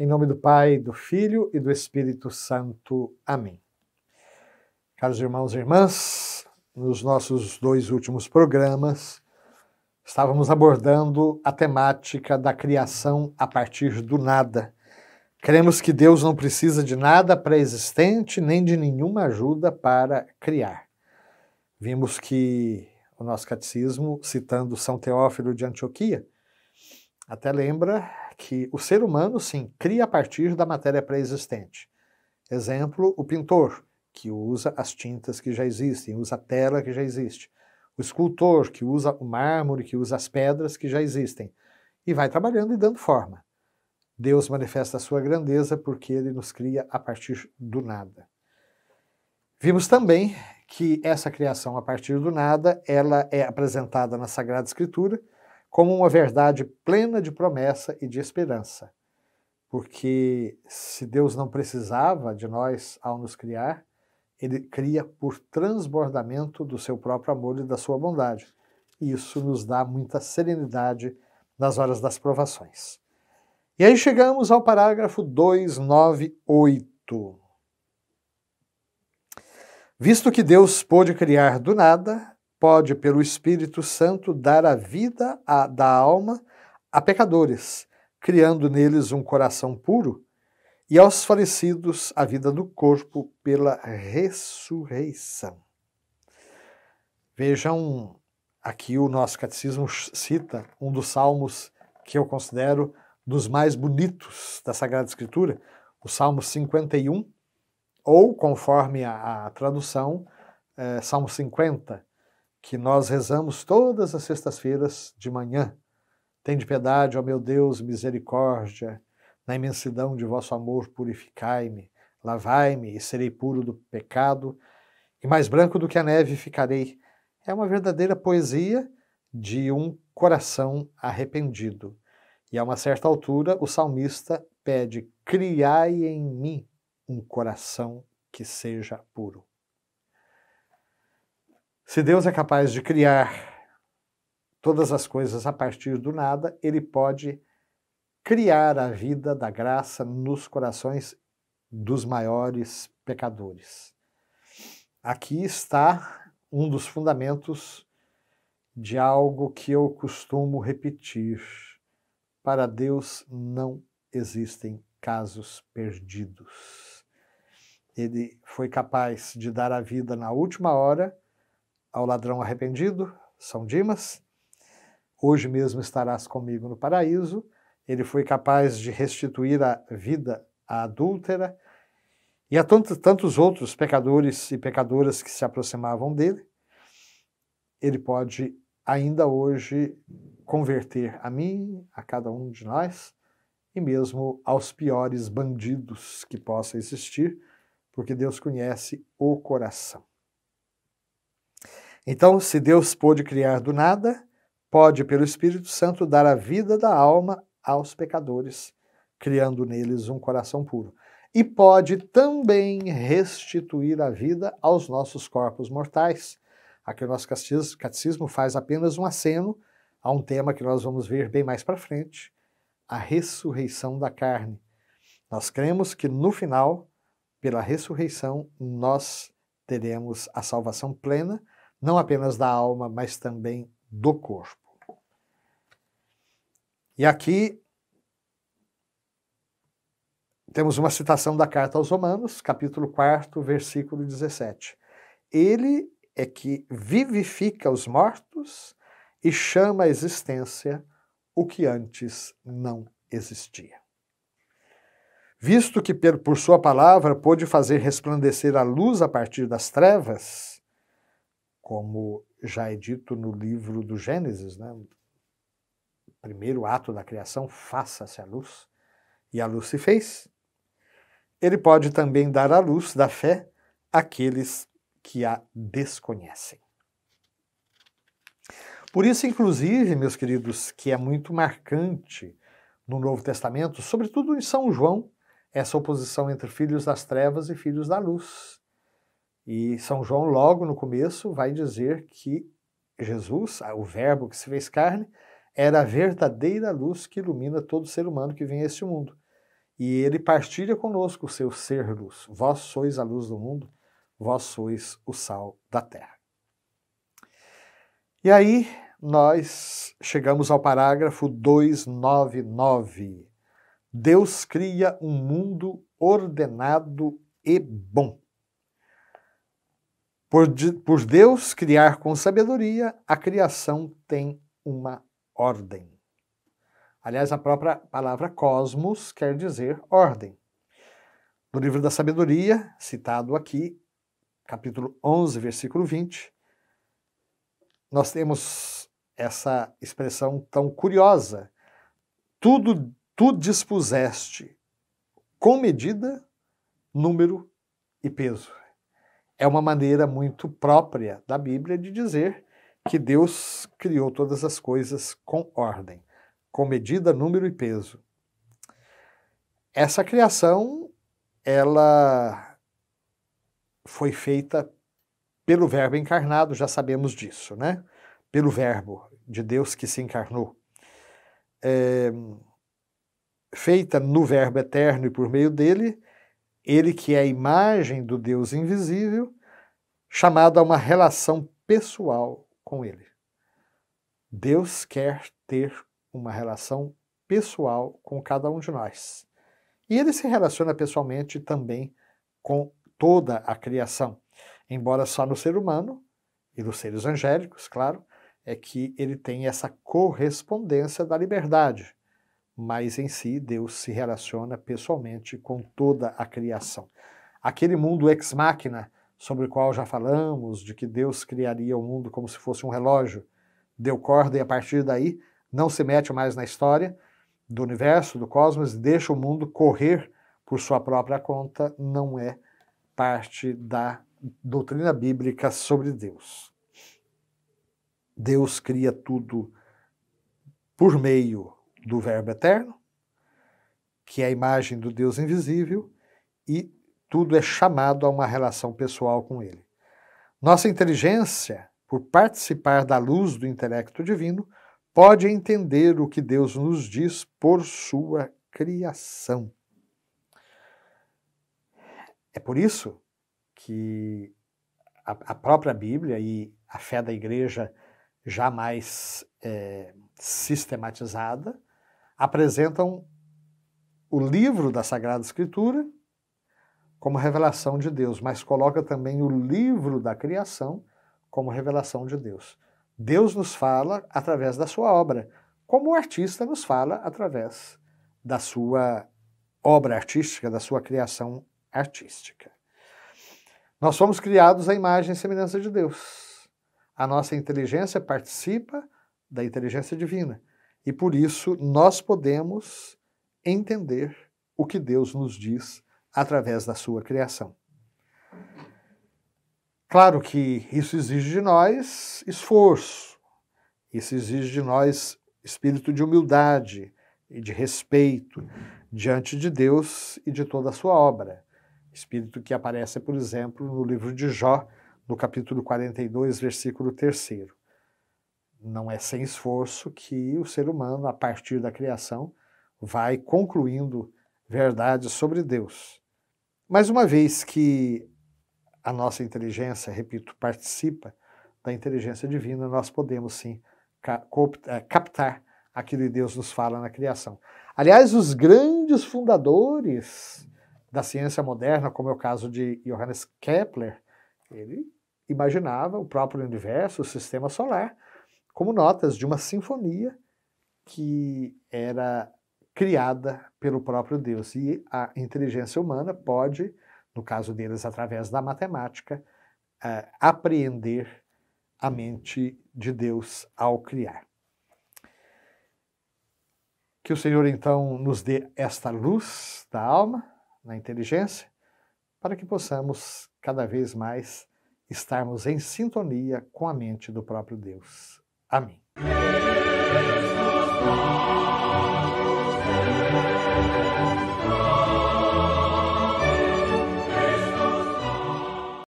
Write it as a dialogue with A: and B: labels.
A: nome do Pai, do Filho e do Espírito Santo. Amém. Caros irmãos e irmãs, nos nossos 2 últimos programas, estávamos abordando a temática da criação a partir do nada. Cremos que Deus não precisa de nada pré-existente, nem de nenhuma ajuda para criar. Vimos que o nosso catecismo, citando São Teófilo de Antioquia, até lembra que o ser humano, sim, cria a partir da matéria pré-existente. Exemplo, o pintor, que usa as tintas que já existem, usa a tela que já existe. O escultor, que usa o mármore, que usa as pedras que já existem. E vai trabalhando e dando forma. Deus manifesta a sua grandeza porque ele nos cria a partir do nada. Vimos também que essa criação a partir do nada, ela é apresentada na Sagrada Escritura como uma verdade plena de promessa e de esperança. Porque se Deus não precisava de nós ao nos criar, ele cria por transbordamento do seu próprio amor e da sua bondade. E isso nos dá muita serenidade nas horas das provações. E aí chegamos ao parágrafo 298. Visto que Deus pôde criar do nada, pode, pelo Espírito Santo, dar a vida da alma a pecadores, criando neles um coração puro, e aos falecidos a vida do corpo pela ressurreição. Vejam, aqui o nosso catecismo cita um dos salmos que eu considero dos mais bonitos da Sagrada Escritura, o Salmo 51, ou, conforme a tradução, Salmo 50, que nós rezamos todas as sextas-feiras de manhã. Tende piedade, ó meu Deus, misericórdia, na imensidão de vosso amor purificai-me, lavai-me e serei puro do pecado, e mais branco do que a neve ficarei. É uma verdadeira poesia de um coração arrependido. E a uma certa altura o salmista pede, criai em mim um coração que seja puro. Se Deus é capaz de criar todas as coisas a partir do nada, ele pode criar a vida da graça nos corações dos maiores pecadores. Aqui está um dos fundamentos de algo que eu costumo repetir. Para Deus não existem casos perdidos. Ele foi capaz de dar a vida na última hora ao ladrão arrependido, São Dimas. Hoje mesmo estarás comigo no paraíso. Ele foi capaz de restituir a vida à adúltera e a tantos outros pecadores e pecadoras que se aproximavam dele. Ele pode ainda hoje converter a mim, a cada um de nós, e mesmo aos piores bandidos que possa existir, porque Deus conhece o coração. Então, se Deus pôde criar do nada, pode, pelo Espírito Santo, dar a vida da alma aos pecadores, criando neles um coração puro. E pode também restituir a vida aos nossos corpos mortais. Aqui o nosso catecismo faz apenas um aceno a um tema que nós vamos ver bem mais para frente, a ressurreição da carne. Nós cremos que no final, pela ressurreição, nós teremos a salvação plena, não apenas da alma, mas também do corpo. E aqui temos uma citação da carta aos Romanos, capítulo 4, versículo 17. Ele é que vivifica os mortos e chama à existência o que antes não existia. Visto que por sua palavra pôde fazer resplandecer a luz a partir das trevas, como já é dito no livro do Gênesis, né? O primeiro ato da criação, faça-se a luz, e a luz se fez, ele pode também dar a luz da fé àqueles que a desconhecem. Por isso, inclusive, meus queridos, que é muito marcante no Novo Testamento, sobretudo em São João, essa oposição entre filhos das trevas e filhos da luz. E São João, logo no começo, vai dizer que Jesus, o Verbo que se fez carne, era a verdadeira luz que ilumina todo ser humano que vem a este mundo. e ele partilha conosco o seu ser luz. Vós sois a luz do mundo, vós sois o sal da terra. E aí nós chegamos ao parágrafo 299. Deus cria um mundo ordenado e bom. Por Deus criar com sabedoria, a criação tem uma ordem. Aliás, a própria palavra cosmos quer dizer ordem. No livro da sabedoria, citado aqui, capítulo 11, versículo 20, nós temos essa expressão tão curiosa. Tudo tu dispuseste com medida, número e peso. É uma maneira muito própria da Bíblia de dizer que Deus criou todas as coisas com ordem, com medida, número e peso. Essa criação, ela foi feita pelo Verbo encarnado, já sabemos disso, né? Pelo Verbo de Deus que se encarnou. Feita no Verbo eterno e por meio dele, ele que é a imagem do Deus invisível, chamado a uma relação pessoal com ele. Deus quer ter uma relação pessoal com cada um de nós. E ele se relaciona pessoalmente também com toda a criação. Embora só no ser humano, e nos seres angélicos, claro, é que ele tem essa correspondência da liberdade. Mas em si, Deus se relaciona pessoalmente com toda a criação. Aquele mundo ex machina, sobre o qual já falamos, de que Deus criaria o mundo como se fosse um relógio, deu corda e a partir daí não se mete mais na história do universo, do cosmos, deixa o mundo correr por sua própria conta, não é parte da doutrina bíblica sobre Deus. Deus cria tudo por meio do Verbo eterno, que é a imagem do Deus invisível, e tudo é chamado a uma relação pessoal com ele. Nossa inteligência, por participar da luz do intelecto divino, pode entender o que Deus nos diz por sua criação. É por isso que a própria Bíblia e a fé da igreja jamais sistematizada apresentam o livro da Sagrada Escritura como revelação de Deus, mas coloca também o livro da criação como revelação de Deus. Deus nos fala através da sua obra, como o artista nos fala através da sua obra artística, da sua criação artística. Nós somos criados à imagem e semelhança de Deus. A nossa inteligência participa da inteligência divina e por isso nós podemos entender o que Deus nos diz através da sua criação. Claro que isso exige de nós esforço, isso exige de nós espírito de humildade e de respeito diante de Deus e de toda a sua obra. Espírito que aparece, por exemplo, no livro de Jó, no capítulo 42, versículo 3. Não é sem esforço que o ser humano, a partir da criação, vai concluindo verdades sobre Deus. Mas uma vez que a nossa inteligência, repito, participa da inteligência divina, nós podemos sim captar aquilo que Deus nos fala na criação. Aliás, os grandes fundadores da ciência moderna, como é o caso de Johannes Kepler, ele imaginava o próprio universo, o sistema solar, como notas de uma sinfonia que era criada pelo próprio Deus. E a inteligência humana pode, no caso deles através da matemática, apreender a mente de Deus ao criar. Que o Senhor então nos dê esta luz da alma, na inteligência, para que possamos cada vez mais estarmos em sintonia com a mente do próprio Deus. Amém.